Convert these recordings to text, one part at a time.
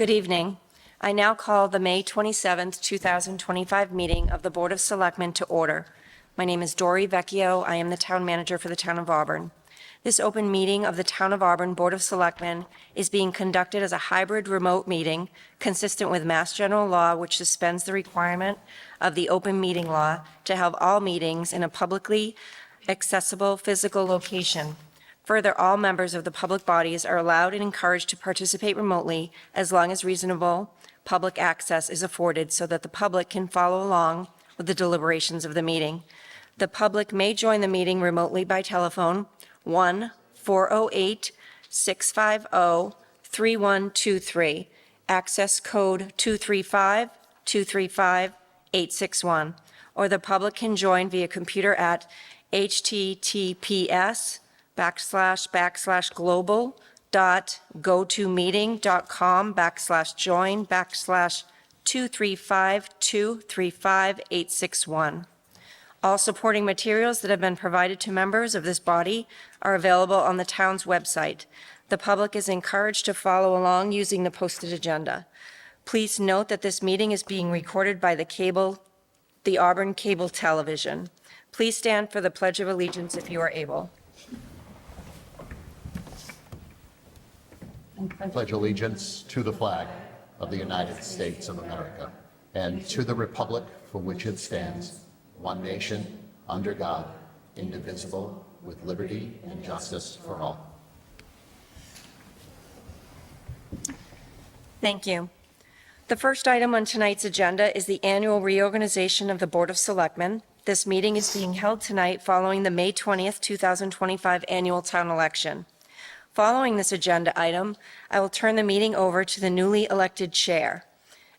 Good evening. I now call the May 27th, 2025 meeting of the Board of Selectmen to order. My name is Dory Vecchio. I am the Town Manager for the Town of Auburn. This open meeting of the Town of Auburn Board of Selectmen is being conducted as a hybrid remote meeting consistent with Mass General Law, which suspends the requirement of the open meeting law to have all meetings in a publicly accessible physical location. Further, all members of the public bodies are allowed and encouraged to participate remotely as long as reasonable public access is afforded so that the public can follow along with the deliberations of the meeting. The public may join the meeting remotely by telephone 1-408-650-3123, access code 235-235-861, or the public can join via computer at https://global.gotomeeting.com/join/235-235-861. All supporting materials that have been provided to members of this body are available on the town's website. The public is encouraged to follow along using the posted agenda. Please note that this meeting is being recorded by the Auburn Cable Television. Please stand for the Pledge of Allegiance if you are able. Pledge allegiance to the flag of the United States of America and to the republic for which it stands, one nation, under God, indivisible, with liberty and justice for all. Thank you. The first item on tonight's agenda is the annual reorganization of the Board of Selectmen. This meeting is being held tonight following the May 20th, 2025 annual town election. Following this agenda item, I will turn the meeting over to the newly elected chair.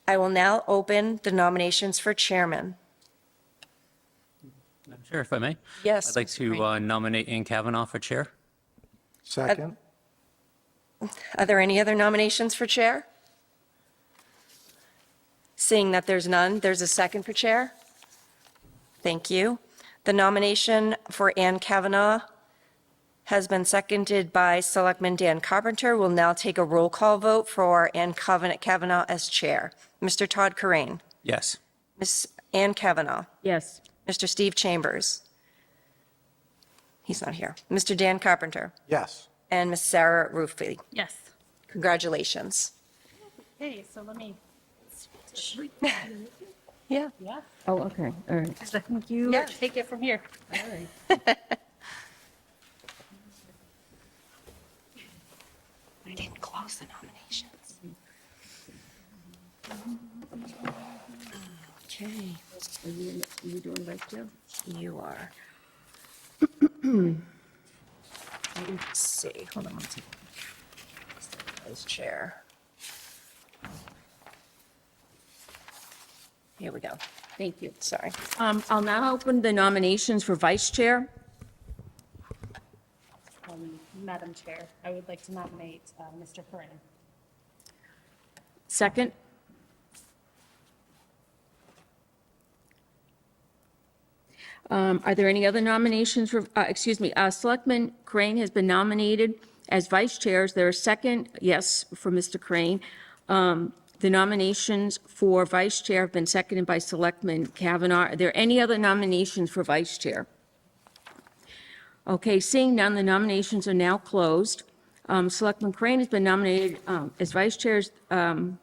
I will now open the nominations for chairman. Madam Chair, if I may? Yes, I'd like Mr. to Crane. nominate Ann Kavanaugh for chair. Second. Are there any other nominations for chair? Seeing that there's none, there's a second for chair. Thank you. The nomination for Ann Kavanaugh has been seconded by Selectman Dan Carpenter. We'll now take a roll call vote for Ann Kavanaugh as chair. Mr. Todd Corain. Yes. Ms. Ann Kavanaugh. Yes. Mr. Steve Chambers. He's not here. Mr. Dan Carpenter. Yes. And Ms. Sarah Ruffey. Yes. Congratulations. Okay, so let me. Yeah. Yeah. Oh, okay, all right. Thank you. Yeah. Take it from here. All right. I didn't close the nominations. Okay, Are you doing vice chair? you are. Let's see, hold on one second. Vice chair. Here we go. Thank you. Sorry. I'll now open the nominations for vice chair. Madam Chair, I would like to nominate Mr. Corain. Second. Are there any other nominations for, Selectman Crane has been nominated as vice chair. Is there a second? Yes, for Mr. Crane. The nominations for vice chair have been seconded by Selectman Kavanaugh. Are there any other nominations for vice chair? Okay, seeing none, the nominations are now closed. Selectman Crane has been nominated as vice chair. We'll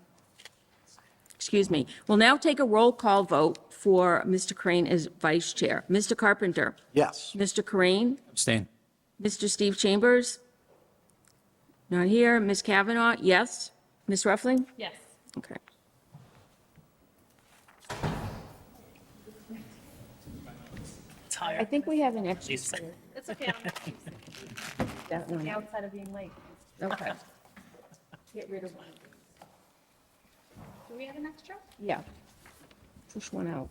now take a roll call vote for Mr. Crane as vice chair. Mr. Carpenter? Yes. Mr. Crane? Abstain. Mr. Steve Chambers? Not here. Ms. Kavanaugh? Yes. Ms. Ruffling? Yes. Okay. I think we have an extra. It's okay. That I'm one. outside of being late. Okay. Get rid of one. Do we have an extra? Yeah. Push one out.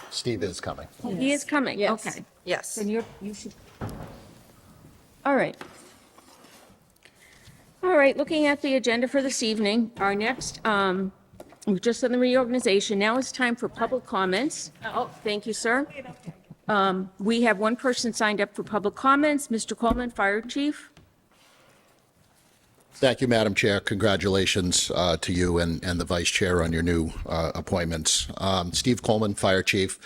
Steve is coming. He is coming. Yes. Okay. Yes. Then you should. All right. All right, looking at the agenda for this evening, our next, we've just done the reorganization. Now it's time for public comments. Oh, thank you, sir. We have one person signed up for public comments, Mr. Coleman, Fire Chief. Thank you, Madam Chair. Congratulations to you and the Vice Chair on your new appointments. Steve Coleman, Fire Chief.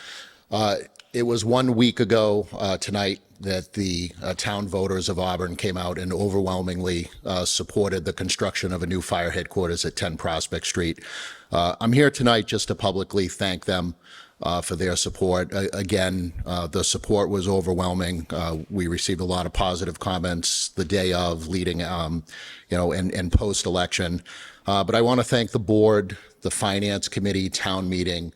It was 1 week ago tonight that the town voters of Auburn came out and overwhelmingly supported the construction of a new fire headquarters at 10 Prospect Street. I'm here tonight just to publicly thank them for their support. Again, the support was overwhelming. We received a lot of positive comments the day of, leading, and post-election. But I want to thank the board, the Finance Committee, town meeting,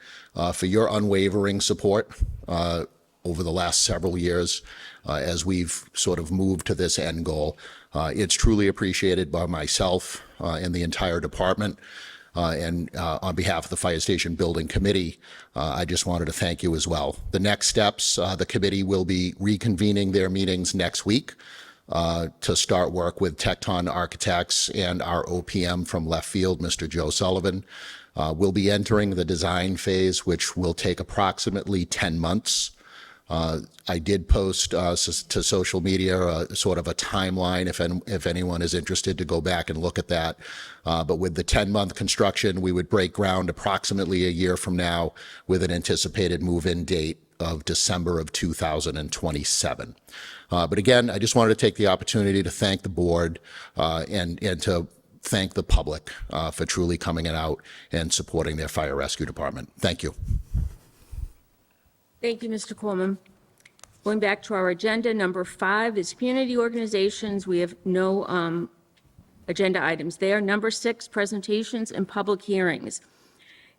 for your unwavering support over the last several years as we've sort of moved to this end goal. It's truly appreciated by myself and the entire department. And on behalf of the Fire Station Building Committee, I just wanted to thank you as well. The next steps, the committee will be reconvening their meetings next week to start work with Tecton Architects and our OPM from left field, Mr. Joe Sullivan. We'll be entering the design phase, which will take approximately 10 months. I did post to social media sort of a timeline if anyone is interested to go back and look at that. But with the 10-month construction, we would break ground approximately a year from now with an anticipated move-in date of December of 2027. But again, I just wanted to take the opportunity to thank the board and to thank the public for truly coming out and supporting their fire rescue department. Thank you. Thank you, Mr. Coleman. Going back to our agenda, number 5 is community organizations. We have no agenda items there. Number 6, presentations and public hearings.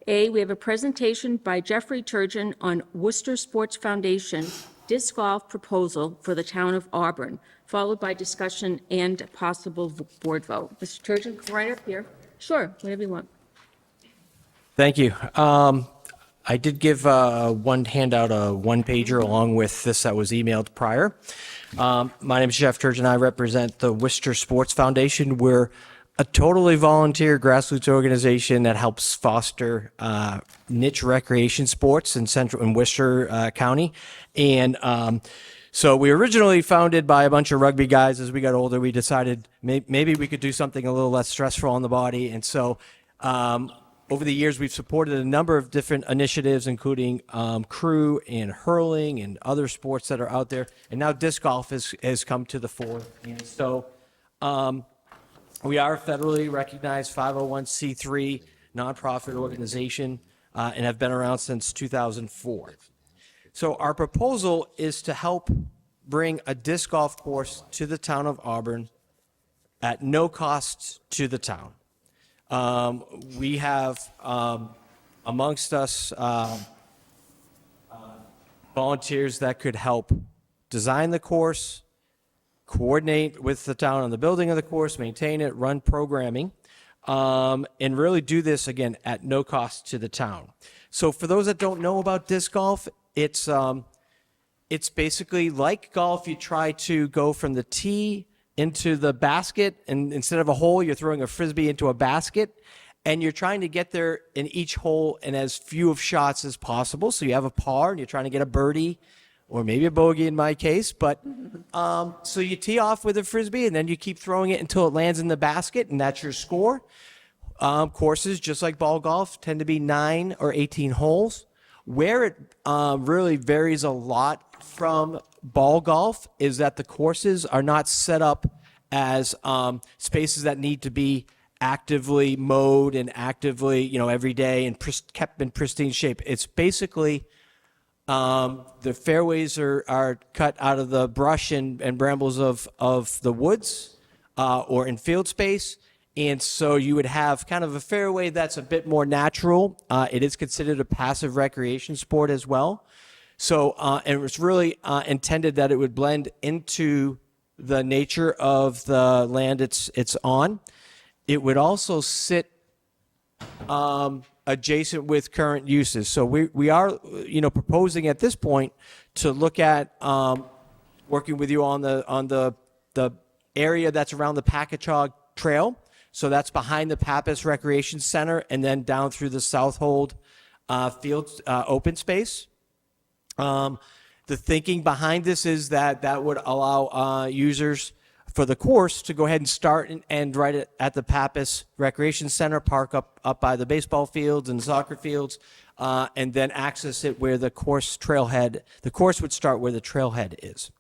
We have a presentation by Jeffrey Turgeon on Worcester Sports Foundation disc golf proposal for the town of Auburn, followed by discussion and possible board vote. Mr. Turgeon, come right up here. Sure, whatever you want. Thank you. I did give one handout, a one-pager, along with this that was emailed prior. My name is Jeff Turgeon. I represent the Worcester Sports Foundation. We're a totally volunteer grassroots organization that helps foster niche recreation sports in Worcester County. And so we originally founded by a bunch of rugby guys. As we got older, we decided maybe we could do something a little less stressful on the body. And so over the years, we've supported a number of different initiatives, including crew and hurling and other sports that are out there. And now disc golf has come to the fore. And so we are a federally recognized 501c3 nonprofit organization and have been around since 2004. So our proposal is to help bring a disc golf course to the town of Auburn at no cost to the town. We have amongst us volunteers that could help design the course, coordinate with the town on the building of the course, maintain it, run programming, and really do this, again, at no cost to the town. So for those that don't know about disc golf, it's basically like golf. You try to go from the tee into the basket, and instead of a hole, you're throwing a Frisbee into a basket, and you're trying to get there in each hole in as few of shots as possible. So you have a par, and you're trying to get a birdie, or maybe a bogey in my case, but so you tee off with a Frisbee, and then you keep throwing it until it lands in the basket, and that's your score. Courses, just like ball golf, tend to be 9 or 18 holes. Where it really varies a lot from ball golf is that the courses are not set up as spaces that need to be actively mowed and actively, every day and kept in pristine shape. It's basically the fairways are cut out of the brush and brambles of the woods or in field space. And so you would have kind of a fairway that's a bit more natural. It is considered a passive recreation sport as well. So, and it was really intended that it would blend into the nature of the land it's on. It would also sit adjacent with current uses. So we are, proposing at this point to look at working with you on the area that's around the Packagug Trail. So that's behind the Pappas Recreation Center and then down through the Southold Field open space. The thinking behind this is that would allow users for the course to go ahead and start and end right at the Pappas Recreation Center, park up by the baseball fields and soccer fields, and then access it where the course would start where the trailhead is.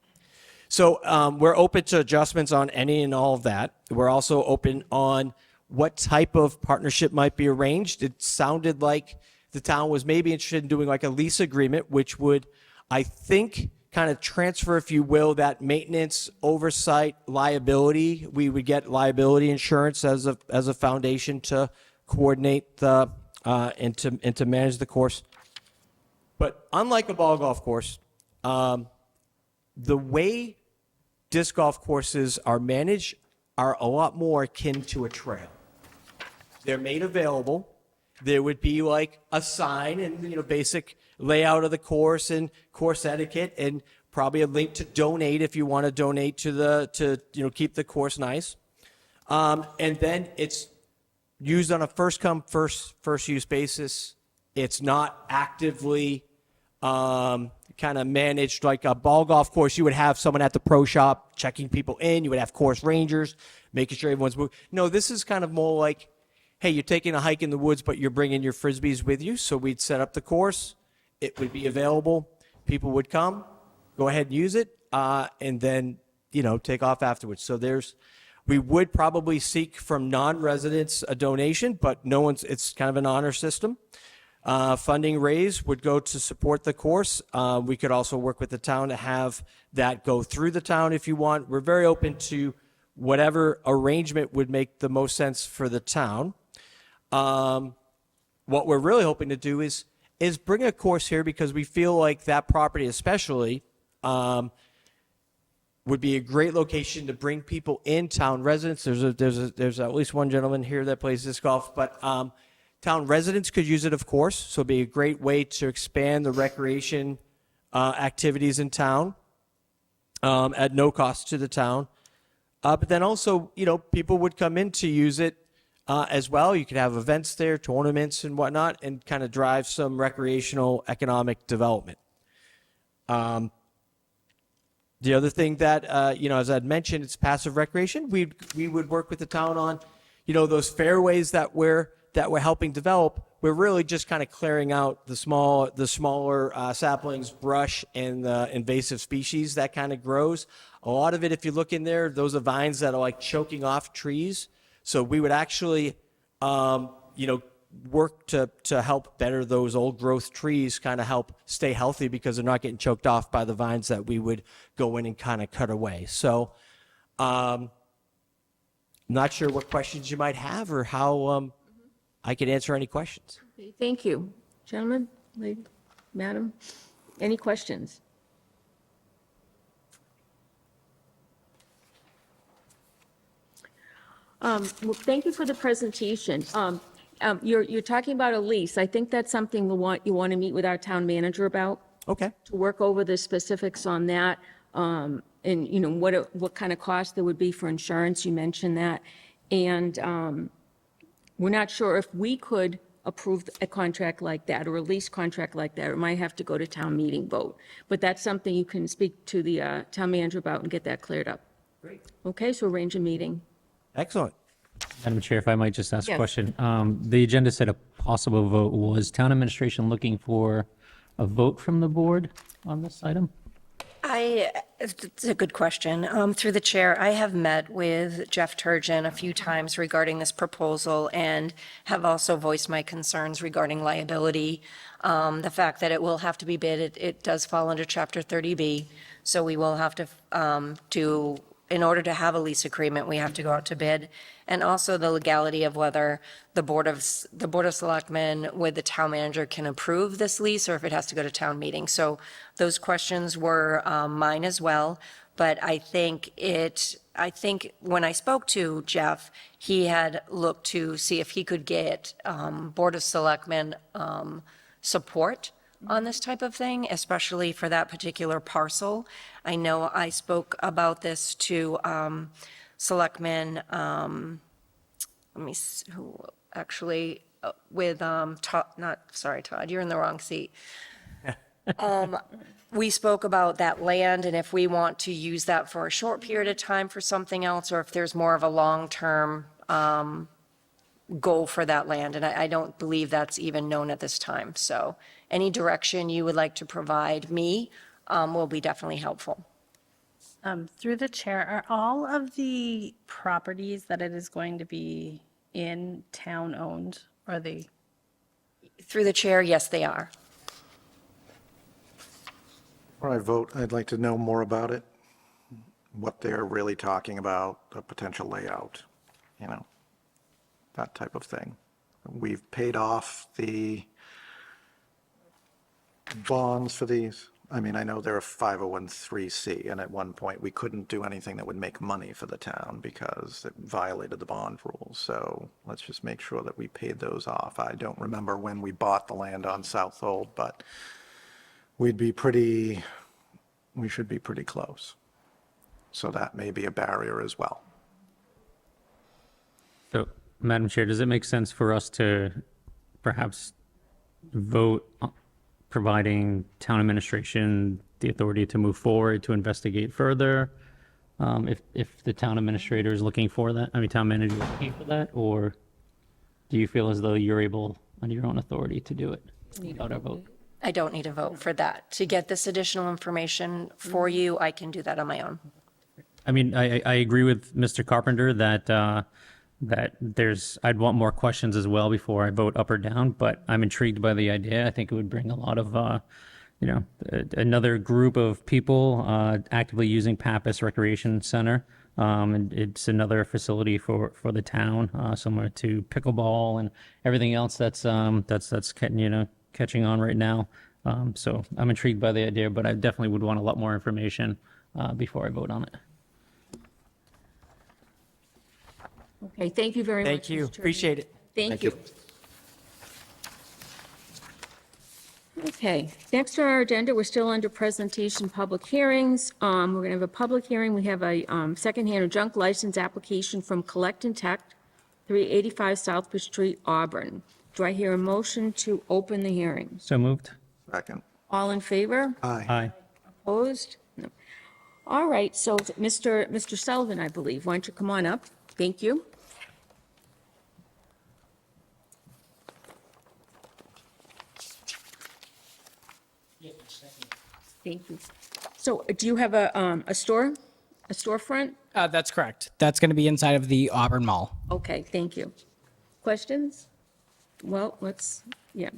So we're open to adjustments on any and all of that. We're also open on what type of partnership might be arranged. It sounded like the town was maybe interested in doing like a lease agreement, which would, I think, kind of transfer, if you will, that maintenance, oversight, liability. We would get liability insurance as a foundation to coordinate the and to manage the course. But unlike a ball golf course, the way disc golf courses are managed are a lot more akin to a trail. They're made available. There would be like a sign and basic layout of the course and course etiquette, and probably a link to donate if you want to donate to keep the course nice. And then it's used on a first come first use basis. It's not actively kind of managed like a ball golf course. You would have someone at the pro shop checking people in. You would have course rangers making sure everyone's moving. No, this is kind of more like, hey, you're taking a hike in the woods, but you're bringing your Frisbees with you. So we'd set up the course. It would be available. People would come, go ahead and use it, and then, take off afterwards. So we would probably seek from non-residents a donation, but it's kind of an honor system. Funding raised would go to support the course. We could also work with the town to have that go through the town if you want. We're very open to whatever arrangement would make the most sense for the town. What we're really hoping to do is bring a course here because we feel like that property especially would be a great location to bring people in, town residents. There's at least one gentleman here that plays disc golf, but town residents could use it, of course. So it'd be a great way to expand the recreation activities in town at no cost to the town. But then also, people would come in to use it as well. You could have events there, tournaments and whatnot, and kind of drive some recreational economic development. The other thing that, as I'd mentioned, it's passive recreation. We would work with the town on, those fairways that we're helping develop. We're really just kind of clearing out the smaller saplings, brush, and the invasive species that kind of grows. A lot of it, if you look in there, those are vines that are like choking off trees. So we would actually, work to help better those old growth trees, kind of help stay healthy because they're not getting choked off by the vines that we would go in and kind of cut away. So not sure what questions you might have or how I could answer any questions. Okay, thank you. Gentlemen, lady, madam, any questions? Well, thank you for the presentation. You're talking about a lease. I think that's something you want to meet with our town manager about, Okay. to work over the specifics on that, and, what kind of cost there would be for insurance. You mentioned that. And we're not sure if we could approve a contract like that or a lease contract like that. It might have to go to town meeting vote. But that's something you can speak to the town manager about and get that cleared up. Great. Okay, so arrange a meeting. Excellent. Madam Chair, if I might just ask a Yes. question. The agenda said a possible vote. Was town administration looking for a vote from the board on this item? It's a good question. Through the chair, I have met with Jeff Turgeon a few times regarding this proposal and have also voiced my concerns regarding liability. The fact that it will have to be bid, it does fall under Chapter 30B, so we will have to in order to have a lease agreement, we have to go out to bid. And also the legality of whether the Board of Selectmen with the town manager can approve this lease or if it has to go to town meeting. So those questions were mine as well. But I think when I spoke to Jeff, he had looked to see if he could get Board of Selectmen support on this type of thing, especially for that particular parcel. I know I spoke about this to Selectmen, with Todd, Todd, you're in the wrong seat. We spoke about that land and if we want to use that for a short period of time for something else, or if there's more of a long-term goal for that land. And I don't believe that's even known at this time. So any direction you would like to provide me will be definitely helpful. Through the chair, are all of the properties that it is going to be in town-owned, or are they? Through the chair, yes, they are. Before I vote, I'd like to know more about it, what they're really talking about, the potential layout, you know, that type of thing. We've paid off the bonds for these. I mean, I know they're a 501(c), and at one point, we couldn't do anything that would make money for the town because it violated the bond rules. So let's just make sure that we paid those off. I don't remember when we bought the land on Southold, but we should be pretty close. So that may be a barrier as well. So, Madam Chair, does it make sense for us to perhaps vote providing town administration the authority to move forward to investigate further? If the town administrator is looking for that, town manager is looking for that, or do you feel as though you're able, on your own authority, to do it without our vote? I don't need a vote for that. To get this additional information for you, I can do that on my own. I agree with Mr. Carpenter that I'd want more questions as well before I vote up or down, but I'm intrigued by the idea. I think it would bring a lot of, another group of people actively using Pappas Recreation Center. And it's another facility for the town, similar to pickleball and everything else that's catching on right now. So I'm intrigued by the idea, but I definitely would want a lot more information before I vote on it. Okay, thank you very much. Thank you. Mr. Chairman. Appreciate it. Thank you. Okay, next on our agenda, we're still under presentation public hearings. We're going to have a public hearing. We have a secondhand or junk license application from Collect and Tech, 385 Southbridge Street, Auburn. Do I hear a motion to open the hearing? So moved? Second. All in favor? Aye. Aye. Opposed? No. All right, so Mr. Sullivan, I believe, why don't you come on up? Thank you. Thank you. So do you have a storefront? That's correct. That's going to be inside of the Auburn Mall. Okay, thank you. Questions? Well, yeah.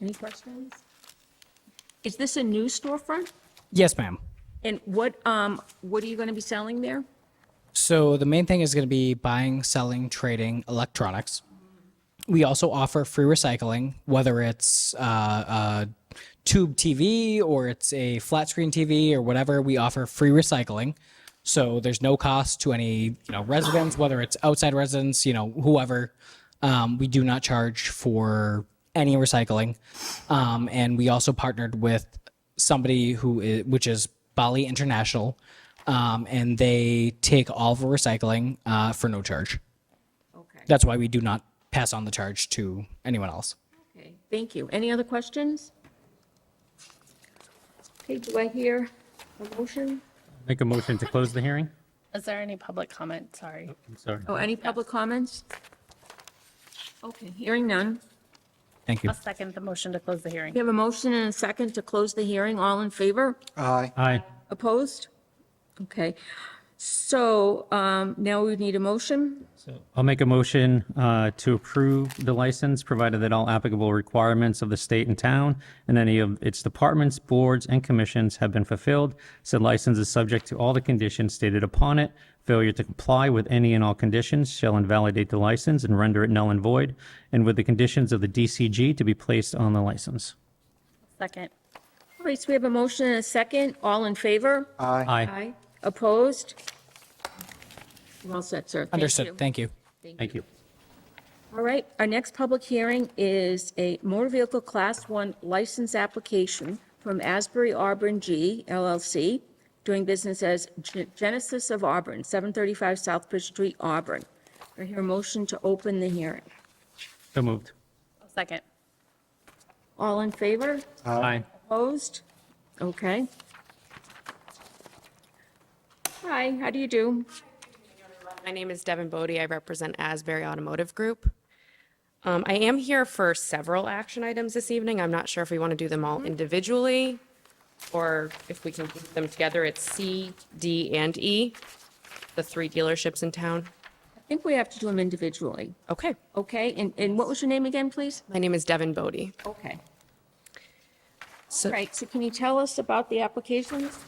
Any questions? Is this a new storefront? Yes, ma'am. And what are you going to be selling there? So the main thing is going to be buying, selling, trading electronics. We also offer free recycling, whether it's a tube TV or it's a flat screen TV or whatever. We offer free recycling. So there's no cost to any residents, whether it's outside residents, whoever. We do not charge for any recycling. And we also partnered with somebody which is Bali International, and they take all of our recycling for no charge. Okay. That's why we do not pass on the charge to anyone else. Okay, thank you. Any other questions? Okay, do I hear a motion? Make a motion to close the hearing? Is there any public comment? Sorry. I'm sorry. Oh, any public comments? Okay, hearing none. Thank you. I'll second the motion to close the hearing. We have a motion and a second to close the hearing. All in favor? Aye. Aye. Opposed? Okay. So now we need a motion. So I'll make a motion to approve the license, provided that all applicable requirements of the state and town and any of its departments, boards, and commissions have been fulfilled. Said license is subject to all the conditions stated upon it. Failure to comply with any and all conditions shall invalidate the license and render it null and void, and with the conditions of the DCG to be placed on the license. Second. All right, so we have a motion and a second. All in favor? Aye. Aye. Opposed? We're all set, sir. Thank you. Understood. Thank you. Thank you. All right, our next public hearing is a motor vehicle Class 1 license application from Asbury Auburn G LLC, doing business as Genesis of Auburn, 735 Southbridge Street, Auburn. I hear a motion to open the hearing. So moved. Second. All in favor? Aye. Opposed? Okay. Hi, how do you do? My name is Devin Bodie. I represent Asbury Automotive Group. I am here for several action items this evening. I'm not sure if we want to do them all individually or if we can group them together. It's C, D, and E, the 3 dealerships in town. I think we have to do them individually. Okay. Okay, and what was your name again, please? My name is Devin Bodie. Okay. So- All right, so can you tell us about the applications?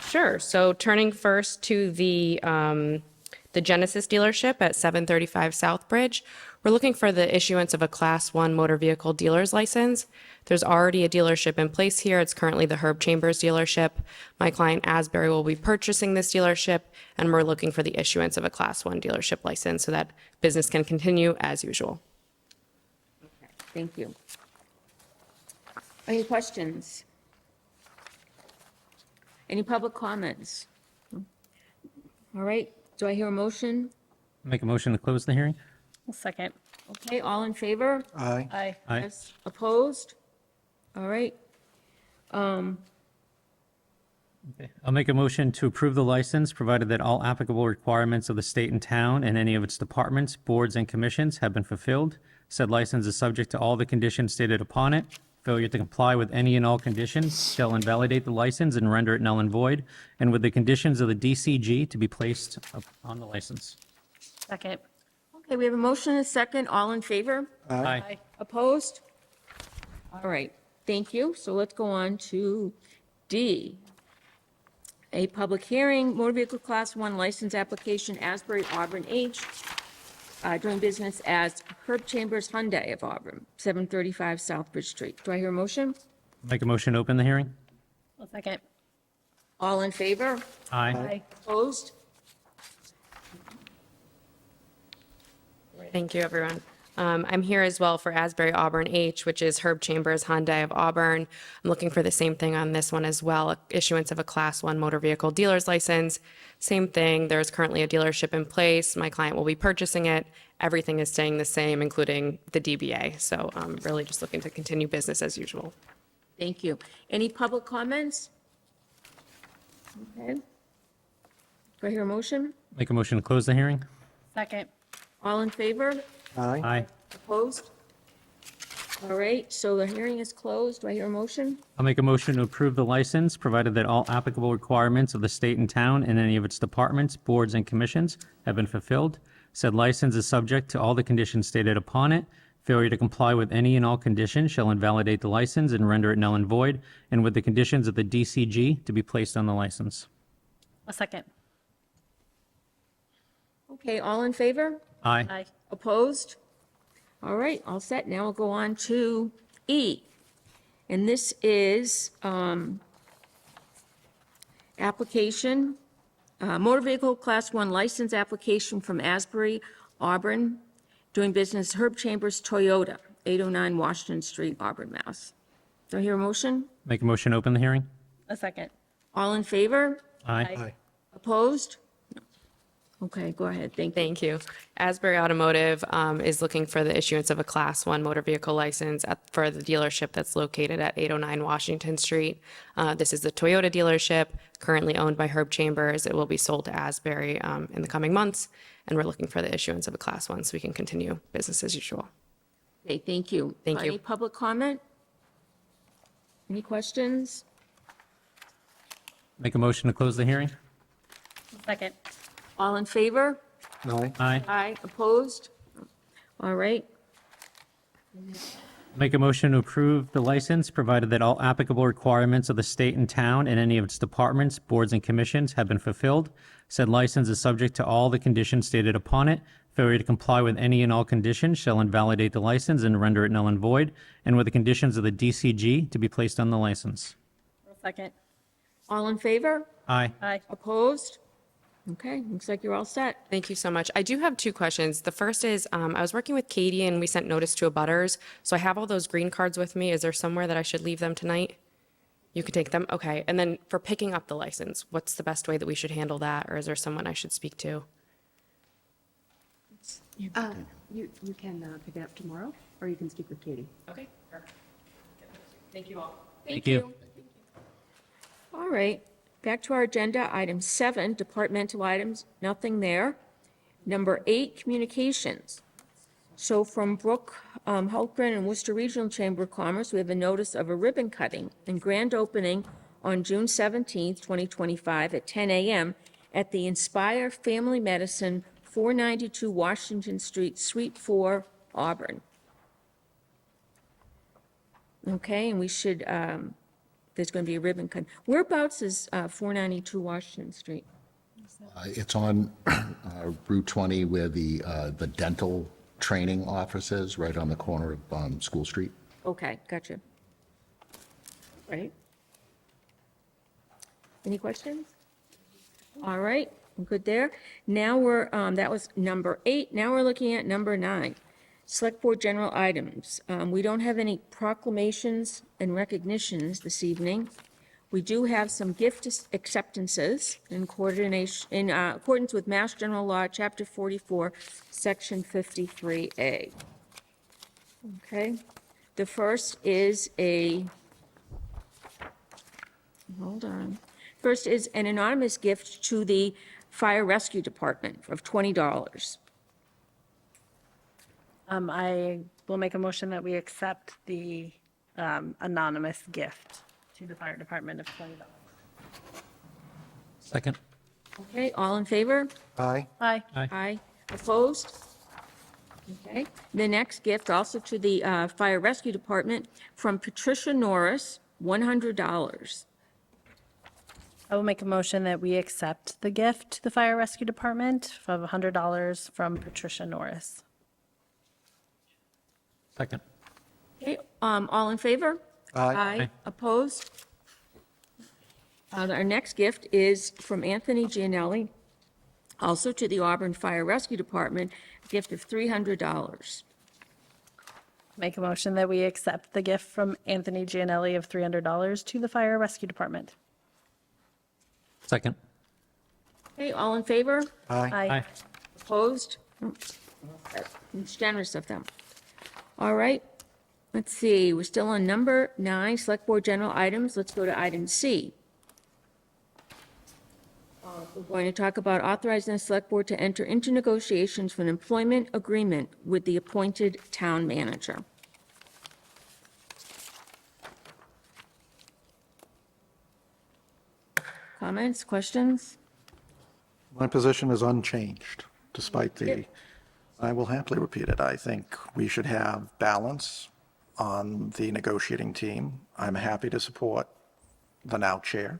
Sure. So turning first to the Genesis dealership at 735 Southbridge, we're looking for the issuance of a Class 1 motor vehicle dealer's license. There's already a dealership in place here. It's currently the Herb Chambers dealership. My client Asbury will be purchasing this dealership, and we're looking for the issuance of a Class 1 dealership license so that business can continue as usual. Thank you. Any questions? Any public comments? All right, do I hear a motion? Make a motion to close the hearing? I'll second. Okay, all in favor? Aye. Aye. Aye. Yes. Opposed? All right, I'll make a motion to approve the license, provided that all applicable requirements of the state and town and any of its departments, boards, and commissions have been fulfilled. Said license is subject to all the conditions stated upon it. Failure to comply with any and all conditions shall invalidate the license and render it null and void, and with the conditions of the DCG to be placed on the license. Second. okay, we have a motion and a second, all in favor? Aye. Opposed? All right, thank you. So let's go on to D. A public hearing, motor vehicle class 1 license application, Asbury Auburn H, doing business as Herb Chambers Hyundai of Auburn, 735 Southbridge Street. Do I hear a motion? Make a motion to open the hearing? I'll second. All in favor? Aye. Aye. Opposed? Thank you, everyone. I'm here as well for Asbury Auburn H, which is Herb Chambers Hyundai of Auburn. I'm looking for the same thing on this one as well, issuance of a Class 1 motor vehicle dealer's license. Same thing, there's currently a dealership in place. My client will be purchasing it. Everything is staying the same, including the DBA. So I'm really just looking to continue business as usual. Thank you. Any public comments? Okay. Do I hear a motion? Make a motion to close the hearing? Second. All in favor? Aye. Aye. Opposed? All right, so the hearing is closed. Do I hear a motion? I'll make a motion to approve the license, provided that all applicable requirements of the state and town and any of its departments, boards, and commissions have been fulfilled. Said license is subject to all the conditions stated upon it. Failure to comply with any and all conditions shall invalidate the license and render it null and void, and with the conditions of the DCG to be placed on the license. A second. Okay, all in favor? Aye. Aye. Opposed? All right, all set. Now we'll go on to E. And this is application, motor vehicle class 1 license application from Asbury, Auburn, doing business Herb Chambers Toyota, 809 Washington Street, Auburn, Mass. Do I hear a motion? Make a motion to open the hearing? A second. All in favor? Aye. Aye. Opposed? No. Okay, go ahead. Thank you. Thank you. Asbury Automotive is looking for the issuance of a Class 1 motor vehicle license for the dealership that's located at 809 Washington Street. This is the Toyota dealership, currently owned by Herb Chambers. It will be sold to Asbury in the coming months, and we're looking for the issuance of a Class 1 so we can continue business as usual. Okay, thank you. Thank you. Any public comment? Any questions? Make a motion to close the hearing? Second. All in favor? Aye. Aye. Aye. Opposed? All right, Make a motion to approve the license, provided that all applicable requirements of the state and town and any of its departments, boards, and commissions have been fulfilled. Said license is subject to all the conditions stated upon it. Failure to comply with any and all conditions shall invalidate the license and render it null and void, and with the conditions of the DCG to be placed on the license. Second. all in favor? Aye. Aye. Opposed? Okay, looks like you're all set. Thank you so much. I do have 2 questions. The first is, I was working with Katie and we sent notice to abutters. So I have all those green cards with me. Is there somewhere that I should leave them tonight? You could take them? Okay. And then for picking up the license, what's the best way that we should handle that? Or is there someone I should speak to? You can pick it up tomorrow, or you can speak with Katie. Okay. Perfect. Thank you all. Thank you. All right, back to our agenda, item 7, departmental items, nothing there. Number 8, communications. So from Brooke Hultgren and Worcester Regional Chamber of Commerce, we have a notice of a ribbon cutting and grand opening on June 17th, 2025 at 10 a.m. at the Inspire Family Medicine, 492 Washington Street, Suite 4, Auburn. Okay, and we should, there's going to be a ribbon cut. Whereabouts is 492 Washington Street? It's on Route 20 where the dental training office is, right on the corner of School Street. Okay, gotcha. Right. Any questions? All right, I'm good there. Now we're, that was number 8. Now we're looking at number 9. Select Board General Items. We don't have any proclamations and recognitions this evening. We do have some gift acceptances in coordination, in accordance with Mass General Law, Chapter 44, Section 53A. Okay, the first is hold on. First is an anonymous gift to the Fire Rescue Department of $20. I will make a motion that we accept the anonymous gift to the fire department of $20. Second. Okay, all in favor? Aye. Aye. Aye. Opposed? Okay. The next gift, also to the Fire Rescue Department, from Patricia Norris, $100. I will make a motion that we accept the gift to the fire rescue department of $100 from Patricia Norris. Second. Okay, all in favor? Aye. Opposed? Our next gift is from Anthony Gianelli, also to the Auburn Fire Rescue Department, a gift of $300. Make a motion that we accept the gift from Anthony Gianelli of $300 to the fire rescue department. Second. Okay, all in favor? Aye. Opposed? It's generous of them. All right, let's see, we're still on number 9, Select Board General Items. Let's go to item C. We're going to talk about authorizing the Select Board to enter into negotiations for an employment agreement with the appointed town manager. Comments, questions? My position is unchanged, despite the, I will happily repeat it. I think we should have balance on the negotiating team. I'm happy to support the now chair.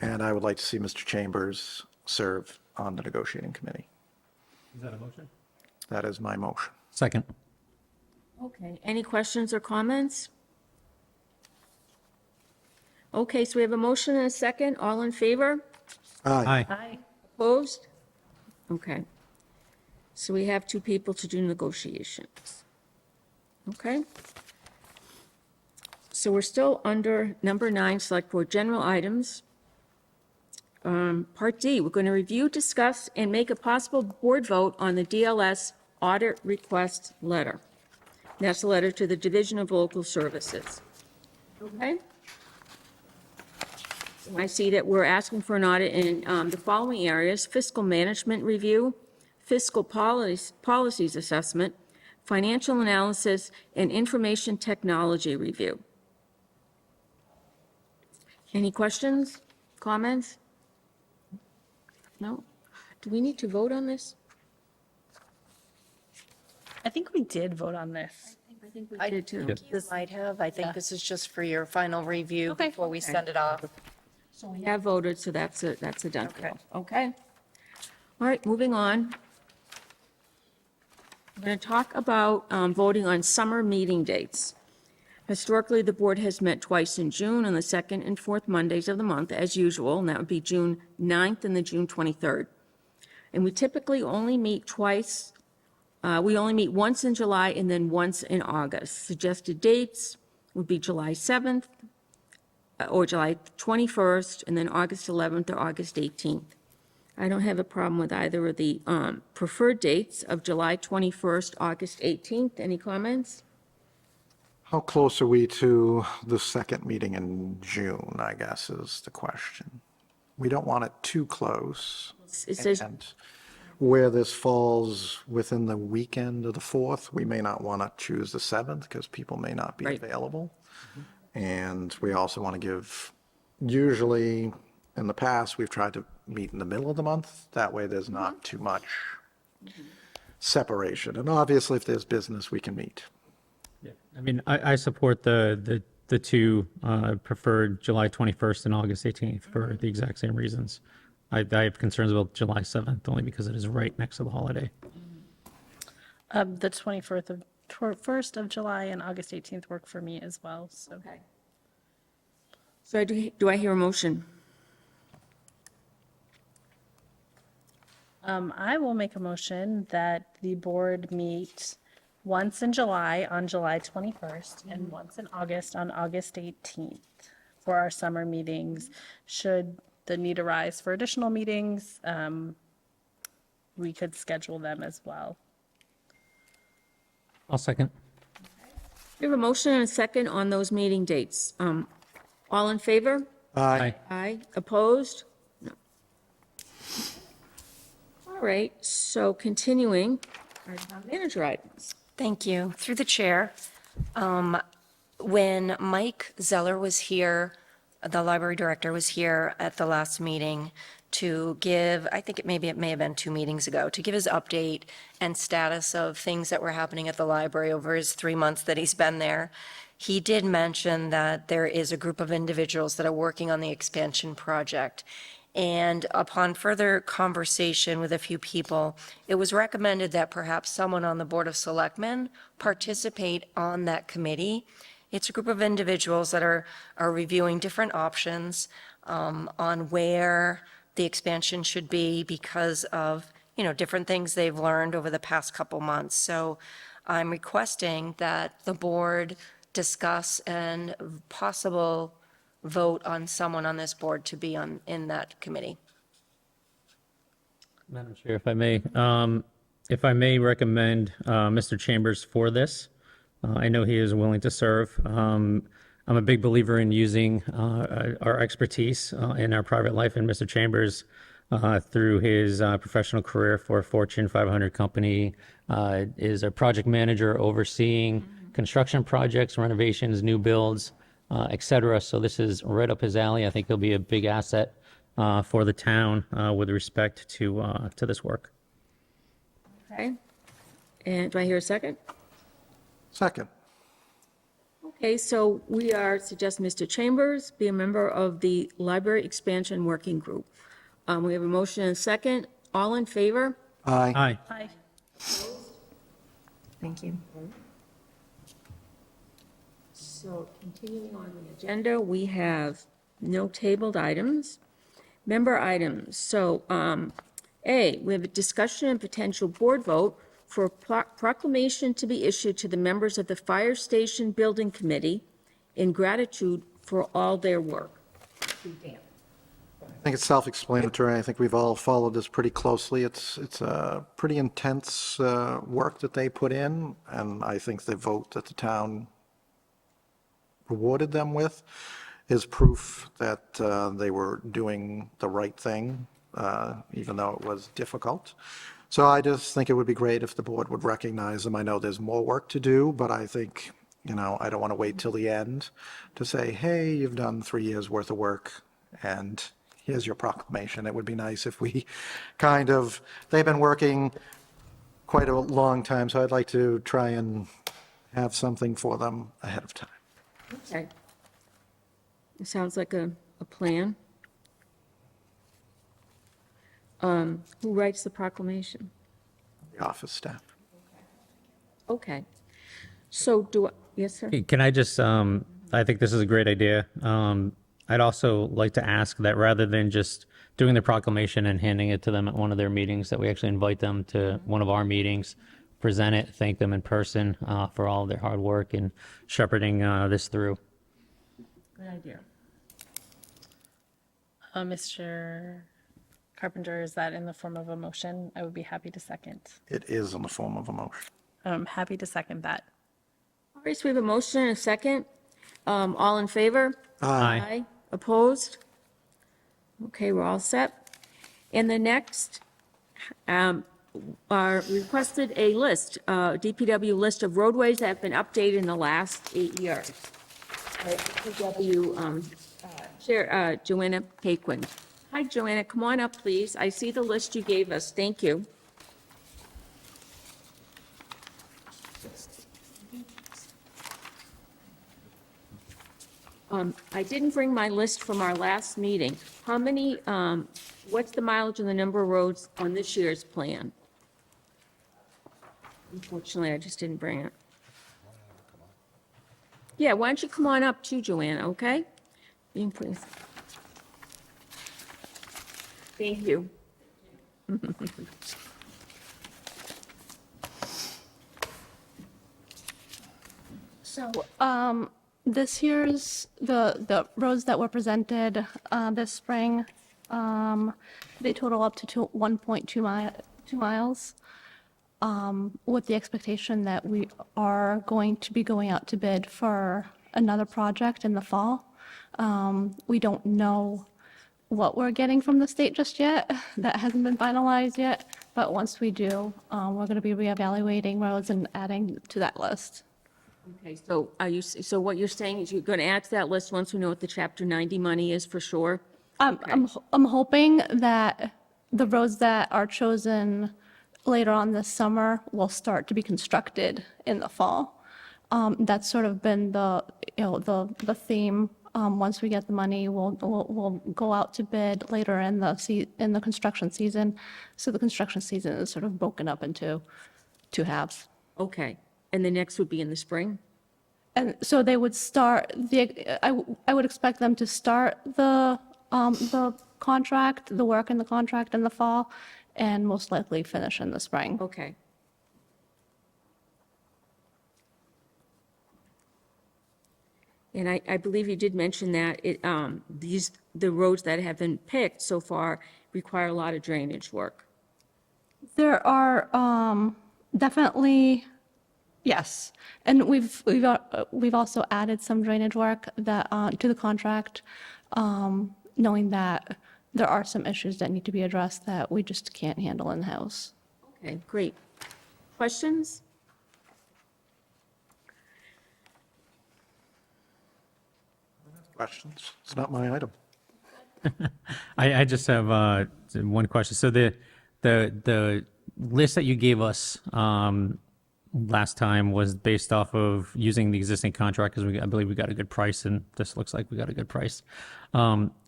And I would like to see Mr. Chambers serve on the negotiating committee. Is that a motion? That is my motion. Second. Okay, any questions or comments? Okay, so we have a motion and a second. All in favor? Aye. Aye. Opposed? Okay. So we have 2 people to do negotiations. Okay? So we're still under number 9, Select Board General Items. Part D, we're going to review, discuss, and make a possible board vote on the DLS audit request letter. That's a letter to the Division of Local Services. Okay? I see that we're asking for an audit in the following areas: fiscal management review, fiscal policies assessment, financial analysis, and information technology review. Any questions, comments? No? Do we need to vote on this? I think we did vote on this. I think we did too. This might have. I Yeah. think this is just for your final review Okay. before we send it off. So we have voted, so that's a done Okay. deal. Okay. All right, moving on. We're going to talk about voting on summer meeting dates. Historically, the board has met twice in June, on the second and fourth Mondays of the month, as usual, and that would be June 9th and the June 23rd. And we typically only meet twice. We only meet once in July and then once in August. Suggested dates would be July 7th, or July 21st, and then August 11th or August 18th. I don't have a problem with either of the preferred dates of July 21st, August 18th. Any comments? How close are we to the second meeting in June, I guess, is the question. We don't want it too close. It says, And where this falls within the weekend of the 4th, we may not want to choose the 7th because people may not be Right. available. And we also want to give, usually in the past, we've tried to meet in the middle of the month. That way there's not too much separation. And obviously, if there's business, we can meet. I mean, I support the two preferred July 21st and August 18th for the exact same reasons. I have concerns about July 7th only because it is right next to the holiday. The 1st of July and August 18th work for me as well, so. okay. So do I hear a motion? I will make a motion that the board meet once in July on July 21st and once in August on August 18th for our summer meetings. Should the need arise for additional meetings, we could schedule them as well. I'll second. We have a motion and a second on those meeting dates. All in favor? Aye. Aye. Opposed? No. All right, so continuing, our town manager items. Thank you. Through the chair, when Mike Zeller was here, the library director was here at the last meeting to give, I think it may have been 2 meetings ago, to give his update and status of things that were happening at the library over his 3 months that he's been there. He did mention that there is a group of individuals that are working on the expansion project. And upon further conversation with a few people, it was recommended that perhaps someone on the Board of Selectmen participate on that committee. It's a group of individuals that are reviewing different options on where the expansion should be because of, different things they've learned over the past couple months. So I'm requesting that the board discuss and possible vote on someone on this board to be in that committee. Madam Chair, if I may recommend Mr. Chambers for this. I know he is willing to serve. I'm a big believer in using our expertise in our private life, and Mr. Chambers, through his professional career for a Fortune 500 company, is a project manager overseeing construction projects, renovations, new builds, et cetera. So this is right up his alley. I think he'll be a big asset for the town with respect to this work. Okay. And do I hear a second? Second. Okay, so we are suggesting Mr. Chambers be a member of the Library Expansion Working Group. We have a motion and a second. All in favor? Aye. Aye. Aye. Thank you. So continuing on the agenda, we have no tabled items. Member items. So A, we have a discussion and potential board vote for a proclamation to be issued to the members of the Fire Station Building Committee in gratitude for all their work. I think it's self-explanatory. I think we've all followed this pretty closely. It's a pretty intense work that they put in, and I think the vote that the town rewarded them with is proof that they were doing the right thing, even though it was difficult. So I just think it would be great if the board would recognize them. I know there's more work to do, but I think, I don't want to wait till the end to say, hey, you've done 3 years worth of work, and here's your proclamation. It would be nice if we they've been working quite a long time, so I'd like to try and have something for them ahead of time. Okay. It sounds like a plan. Who writes the proclamation? The office staff. Okay. So yes, sir? Can I just, I think this is a great idea. I'd also like to ask that rather than just doing the proclamation and handing it to them at one of their meetings, that we actually invite them to one of our meetings, present it, thank them in person for all of their hard work in shepherding this through. Good idea. Mr. Carpenter, is that in the form of a motion? I would be happy to second. It is in the form of a motion. I'm happy to second that. All Grace, we have a motion and a second. All in favor? Aye. Opposed? Okay, we're all set. And the next, are requested a list, DPW list of roadways that have been updated in the last 8 years. DPW Chair Joanna Paquin. Hi, Joanna, come on up, please. I see the list you gave us. Thank you. I didn't bring my list from our last meeting. How many, what's the mileage and the number of roads on this year's plan? Unfortunately, I just didn't bring it. Yeah, why don't you come on up too, Joanna, okay? You can please. Thank you. So, this year's, the roads that were presented, this spring, they total up to 1.2 miles, with the expectation that we are going to be going out to bid for another project in the fall. We don't know what we're getting from the state just yet. That hasn't been finalized yet, but once we do, we're gonna be reevaluating roads and adding to that list. Okay, so so what you're saying is you're going to add to that list once we know what the Chapter 90 money is for sure? I'm hoping that the roads that are chosen later on this summer will start to be constructed in the fall. That's sort of been the theme. Once we get the money, we'll go out to bid later in the construction season. So the construction season is sort of broken up into two halves. Okay, and the next would be in the spring? And so they would start, I would expect them to start the contract, the work in the contract in the fall, and most likely finish in the spring. Okay. And I believe you did mention that the roads that have been picked so far require a lot of drainage work. There are definitely, yes, and we've also added some drainage work that to the contract, knowing that there are some issues that need to be addressed that we just can't handle in-house. Okay, great. Questions? Questions? It's not my item. I just have one question. So the list that you gave us last time was based off of using the existing contract because I believe we got a good price, and this looks like we got a good price.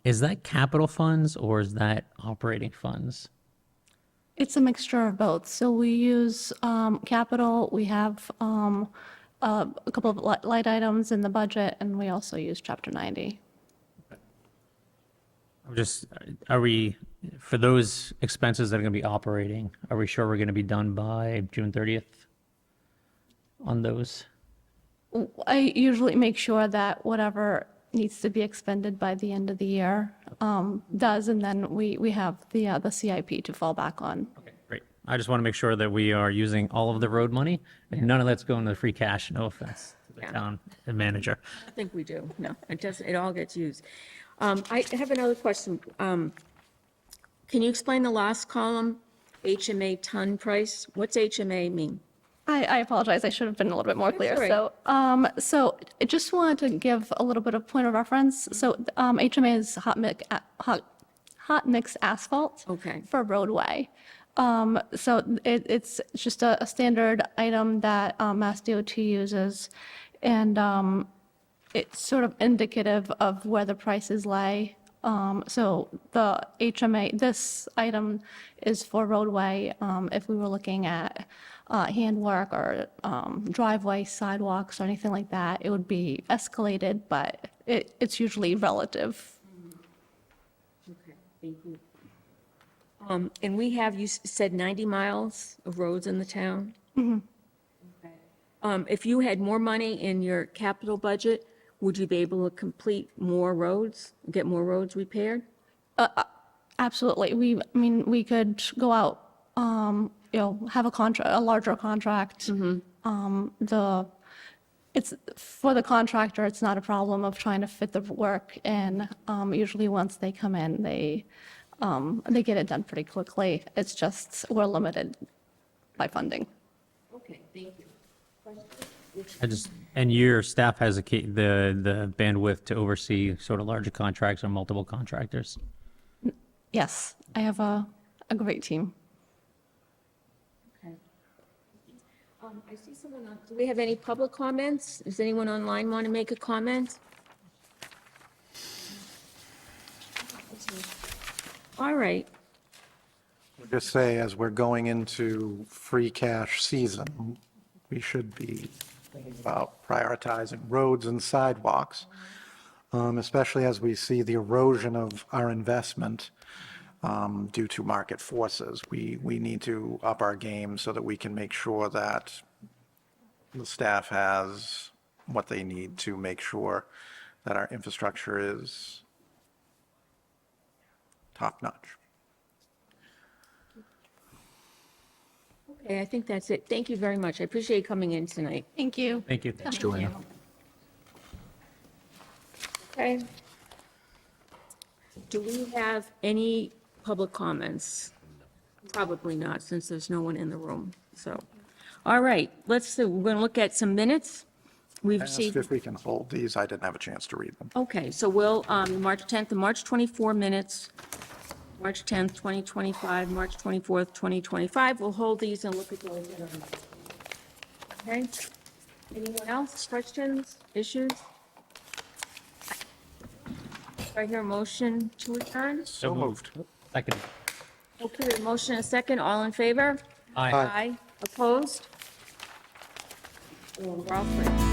Is that capital funds or is that operating funds? It's a mixture of both. So we use capital, we have a couple of light items in the budget, and we also use Chapter 90. Are we, for those expenses that are going to be operating, are we sure we're going to be done by June 30th on those? I usually make sure that whatever needs to be expended by the end of the year does, and then we have the CIP to fall back on. Okay, great. I just want to make sure that we are using all of the road money and none of that's going to free cash. No offense to the Yeah. town manager. I think we do. No, it all gets used. I have another question. Can you explain the last column, HMA ton price? What's HMA mean? I apologize. I should have been a little bit more clear. all right. So I just wanted to give a little bit of point of reference. So HMA is hot mix asphalt Okay. for roadway. So it's just a standard item that Mass DOT uses, and it's sort of indicative of where the prices lay. So the HMA, this item is for roadway. If we were looking at handwork or driveway, sidewalks, or anything like that, it would be escalated, but it's usually relative. Okay, thank you. And we have, you said 90 miles of roads in the town? Mm-hmm. If you had more money in your capital budget, would you be able to complete more roads, get more roads repaired? Absolutely. We could go out, have a larger contract. it's, for the contractor, it's not a problem of trying to fit the work in. Usually once they come in, they get it done pretty quickly. It's just, we're limited by funding. Okay, thank you. And your staff has the bandwidth to oversee sort of larger contracts or multiple contractors? Yes, I have a great team. Okay. I see someone on, do we have any public comments? Does anyone online want to make a comment? All right, Just say, as we're going into free cash season, we should be thinking about prioritizing roads and sidewalks, especially as we see the erosion of our investment due to market forces. We need to up our game so that we can make sure that the staff has what they need to make sure that our infrastructure is top-notch. okay, I think that's it. Thank you very much. I appreciate you coming in tonight. Thank you. Thank you. Thanks, Joanna. Okay. Do we have any public comments? Probably not, since there's no one in the room, so. All right, we're going to look at some minutes. We've Ask received, if we can hold these. I didn't have a chance to read them. okay, so we'll, March 10th and March 24 minutes, March 10th, 2025, March 24th, 2025. We'll hold these and look at those. in a minute. Okay? Anyone else? Questions, issues? Do I hear a motion to adjourn? So moved. Second. Okay, a motion and a second. All in favor? Aye. Aye. Opposed? We're all free.